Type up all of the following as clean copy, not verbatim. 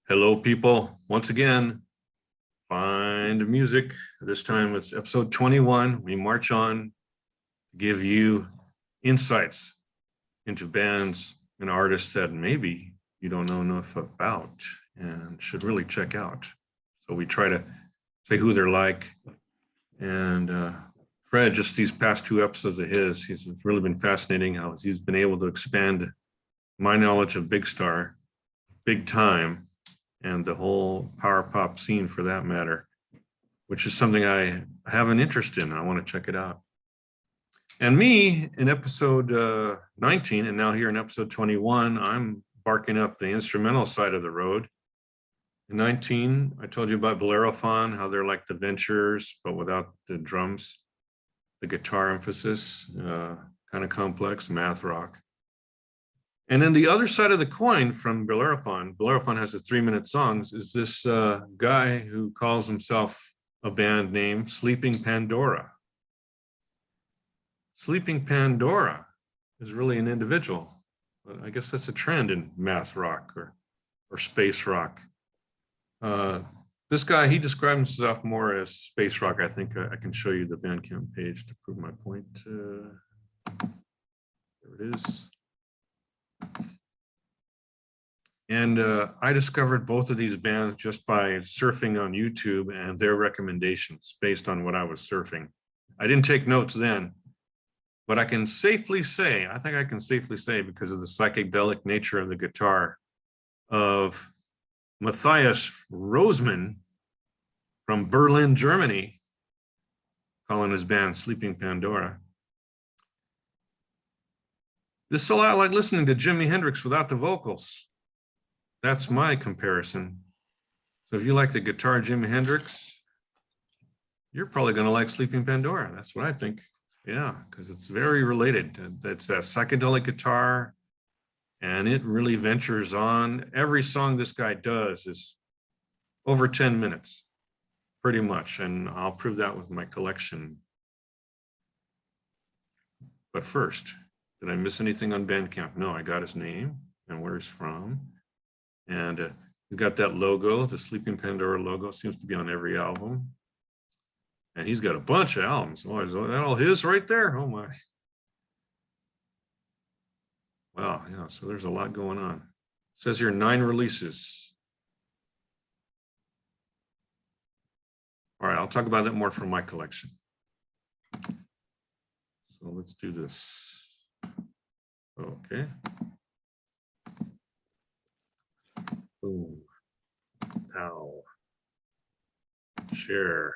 Hello, people. Once again, find music. This time it's episode 21. We march on to give you insights into bands and artists that maybe you don't know enough about and should really check out. So we try to say who they're like. And Fred, just these past two episodes of his, he's really been fascinating how he's been able to expand my knowledge of Big Star, big time, and the whole power pop scene for that matter, which is something I have an interest in. I want to check it out. And me in episode 19, and now here in episode 21, I'm barking up the instrumental side of the road. In 19, I told you about Bellerophon, how they're like the Ventures, but without the drums, the guitar emphasis, kind of complex, math rock. And then the other side of the coin from Bellerophon has the 3-minute songs, is this guy who calls himself a band name, Sleeping Pandora. Sleeping Pandora is really an individual. I guess that's a trend in math rock or space rock. This guy, he describes himself more as space rock. I think I can show you the Bandcamp page to prove my point. There it is. And I discovered both of these bands just by surfing on YouTube and their recommendations based on what I was surfing. I didn't take notes then, but I can safely say, I think I can safely say, because of the psychedelic nature of the guitar, of Matthias Rosemann from Berlin, Germany, calling his band Sleeping Pandora. This is a lot like listening to Jimi Hendrix without the vocals. That's my comparison. So if you like the guitar Jimi Hendrix, you're probably going to like Sleeping Pandora. That's what I think. Yeah, because it's very related. It's a psychedelic guitar, and it really ventures on. Every song this guy does is over 10 minutes, pretty much. And I'll prove that with my collection. But first, did I miss anything on Bandcamp? No, I got his name and where he's from. And he's got that logo, the Sleeping Pandora logo, seems to be on every album. And he's got a bunch of albums. Oh, is that all his right there? Oh my. Wow, yeah, so there's a lot going on. It says here 9 releases. All right, I'll talk about that more from my collection. So let's do this. Okay. Boom. Towel. Share.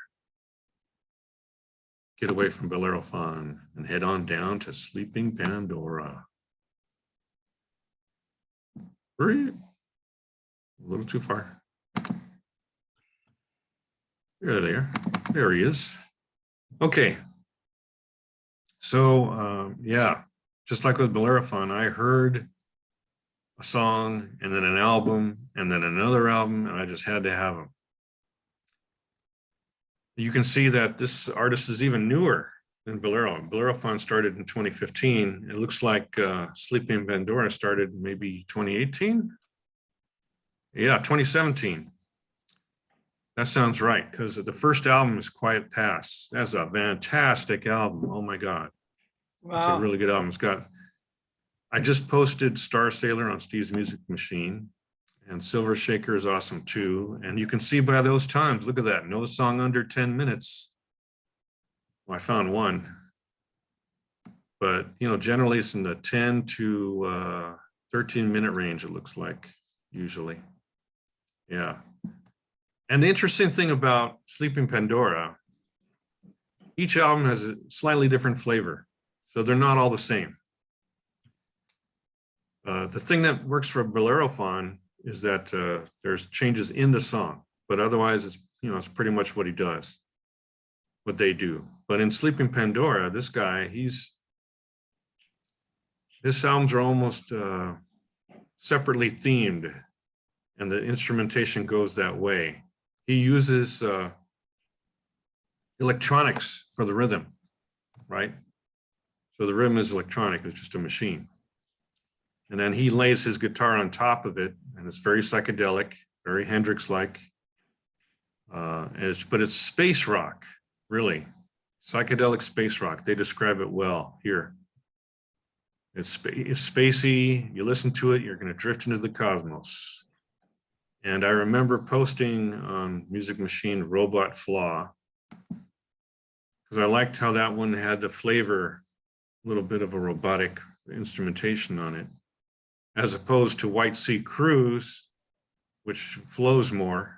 Get away from Bellerophon and head on down to Sleeping Pandora. Hurry. A little too far. There they are. There he is. Okay. So, yeah, just like with Bellerophon, I heard a song and then an album and then another album, and I just had to have them. You can see that this artist is even newer than Bellerophon. Bellerophon started in 2015. It looks like Sleeping Pandora started maybe 2018. Yeah, 2017. That sounds right, because the first album is Quiet Pass. That's a fantastic album. Oh my God. Wow. It's a really good album. It's got, I just posted Star Sailor on Steve's Music Machine, and Silver Shaker is awesome too. And you can see by those times, look at that, no song under 10 minutes. Well, I found one, but you know, generally it's in the 10 to 13-minute range, it looks like, usually. Yeah. And the interesting thing about Sleeping Pandora, each album has a slightly different flavor, so they're not all the same. The thing that works for Bellerophon is that there's changes in the song, but otherwise it's, you know, it's pretty much what he does, what they do. But in Sleeping Pandora, this guy, his albums are almost separately themed, and the instrumentation goes that way. He uses electronics for the rhythm, right? So the rhythm is electronic, it's just a machine. And then he lays his guitar on top of it, and it's very psychedelic, very Hendrix-like. But it's space rock, really. Psychedelic space rock. They describe it well here. It's spacey. You listen to it, you're going to drift into the cosmos. And I remember posting on Music Machine Robot Flaw, because I liked how that one had the flavor, a little bit of a robotic instrumentation on it, as opposed to White Sea Cruise, which flows more.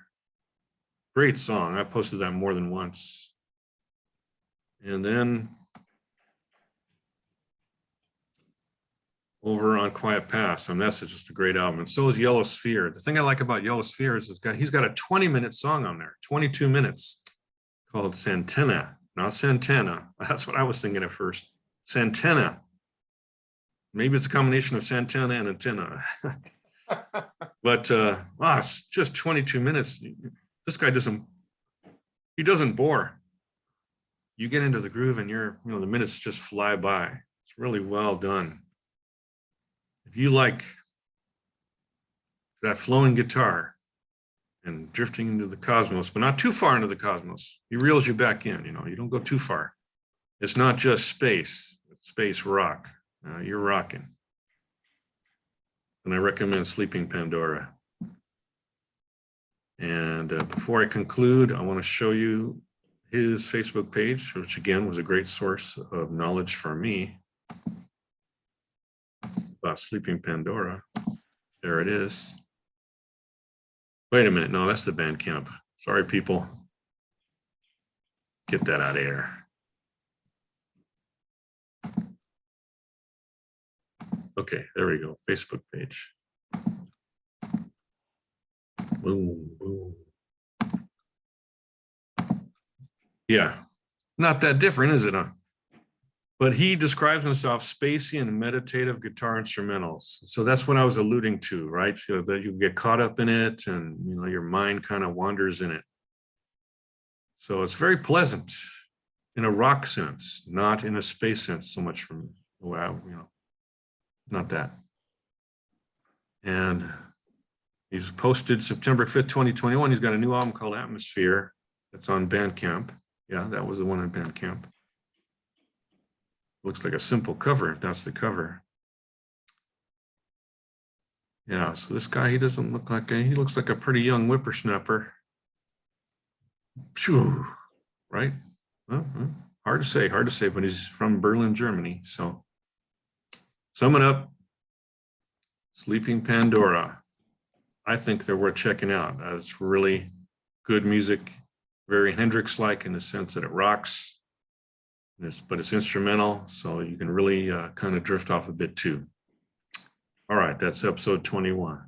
Great song. I posted that more than once. And then over on Quiet Pass, and that's just a great album. And so is Yellow Sphere. The thing I like about Yellow Sphere is he's got a 20-minute song on there, 22 minutes, called Santana, not Santana. That's what I was thinking at first. Santana. Maybe it's a combination of Santana and antenna. But it's just 22 minutes. This guy doesn't bore. You get into the groove and the minutes just fly by. It's really well done. If you like that flowing guitar and drifting into the cosmos, but not too far into the cosmos, he reels you back in, you don't go too far. It's not just space, it's space rock. You're rocking. And I recommend Sleeping Pandora. And before I conclude, I want to show you his Facebook page, which again was a great source of knowledge for me about Sleeping Pandora. There it is. Wait a minute. No, that's the Bandcamp. Sorry, people. Get that out of here. Okay, there we go. Facebook page. Boom, boom. Yeah, not that different, is it? But he describes himself spacey and meditative guitar instrumentals. So that's what I was alluding to, right? That you get caught up in it and your mind kind of wanders in it. So it's very pleasant in a rock sense, not in a space sense so much from, not that. And he's posted September 5th, 2021. He's got a new album called Atmosphere. That's on Bandcamp. Yeah, that was the one on Bandcamp. Looks like a simple cover, if that's the cover. Yeah, so this guy, he doesn't look like he looks like a pretty young whippersnapper. Phew, right? Well, hard to say, but he's from Berlin, Germany. So summing up, Sleeping Pandora. I think they're worth checking out. It's really good music, very Hendrix-like in the sense that it rocks. But it's instrumental, so you can really kind of drift off a bit too. All right, that's episode 21.